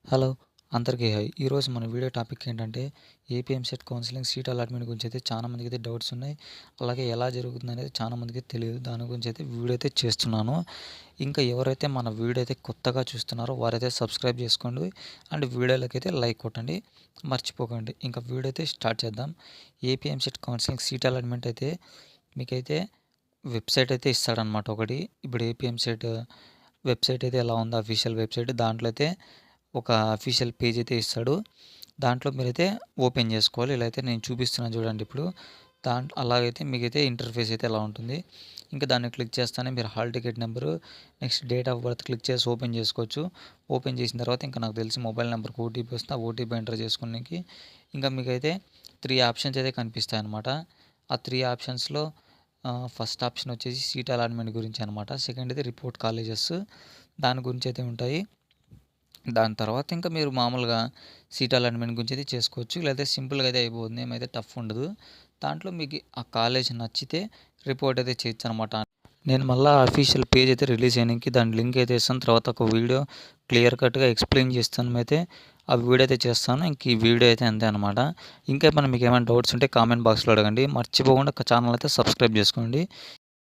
Hello! అందరికీ hi. ఈరోజు మన వీడియో టాపిక్ ఏంటంటే, AP EAMCET counselling seat allotment గురించి అయితే చాలా మందికైతే డౌట్స్ ఉన్నాయి. అలాగే ఎలా జరుగుతుందనేది చాలా మందికి తెలియదు. దాని గురించి అయితే వీడియో అయితే చేస్తున్నాను. ఇంకా ఎవరైతే మన వీడియో అయితే కొత్తగా చూస్తున్నారో వారైతే సబ్స్క్రైబ్ చేసుకోండి. అండ్ వీడియోలకైతే లైక్ కొట్టండి. మర్చిపోకండి. ఇంకా వీడియో అయితే స్టార్ట్ చేద్దాం. AP EAMCET counselling seat allotment అయితే మీకైతే వెబ్‌సైట్ అయితే ఇస్తాడనమాట ఒకటి. ఇప్పుడు ఏపీ ఎంసెట్ వెబ్‌సైట్ అయితే ఎలా ఉందో అఫీషియల్ వెబ్‌సైట్ దాంట్లో అయితే ఒక అఫీషియల్ పేజ్ అయితే ఇస్తాడు. దాంట్లో మీరైతే ఓపెన్ చేసుకోవాలి. ఇలా అయితే నేను చూపిస్తున్నాను చూడండి ఇప్పుడు. అలాగైతే మీకైతే ఇంటర్ఫేస్ అయితే ఎలా ఉంటుంది. ఇంకా దాన్ని క్లిక్ చేస్తానే మీరు hall ticket number, next date of birth click చేసి ఓపెన్ చేసుకోవచ్చు. ఓపెన్ చేసిన తర్వాత ఇంకా నాకు తెలిసి మొబైల్ నెంబర్కి ఓటీపీ వస్తుంది. ఆ ఓటీపీ ఎంటర్ చేసుకోనికి ఇంకా మీకైతే 3 ఆప్షన్స్ అయితే కనిపిస్తాయన్నమాట. ఆ 3 ఆప్షన్స్‌లో ఫస్ట్ ఆప్షన్ వచ్చేసి సీట్ అలాట్‌మెంట్ గురించి అనమాట. సెకండ్ అయితే రిపోర్ట్ కాలేజెస్ దాని గురించి అయితే ఉంటాయి. దాని తర్వాత ఇంకా మీరు మామూలుగా సీట్ అలాట్‌మెంట్ గురించి అయితే చేసుకోవచ్చు. లేకపోతే సింపుల్‌గా అయితే అయిపోతుంది. ఏమైతే టఫ్ ఉండదు. దాంట్లో మీకు ఆ కాలేజ్ నచ్చితే రిపోర్ట్ అయితే చేయొచ్చనమాట. నేను మళ్ళా అఫీషియల్ పేజ్ అయితే రిలీజ్ చేయడానికి దాని లింక్ అయితే ఇస్తాను. తర్వాత ఒక వీడియో క్లియర్ కట్‌గా ఎక్స్‌ప్లెయిన్ చేస్తాను అయితే ఆ వీడియో అయితే చేస్తాను. ఇంక ఈ వీడియో అయితే అంతే అనమాట. ఇంకా ఏమైనా మీకు ఏమైనా డౌట్స్ ఉంటే కామెంట్ బాక్స్‌లో అడగండి. మర్చిపోకుండా ఛానల్ అయితే సబ్స్క్రైబ్ చేసుకోండి.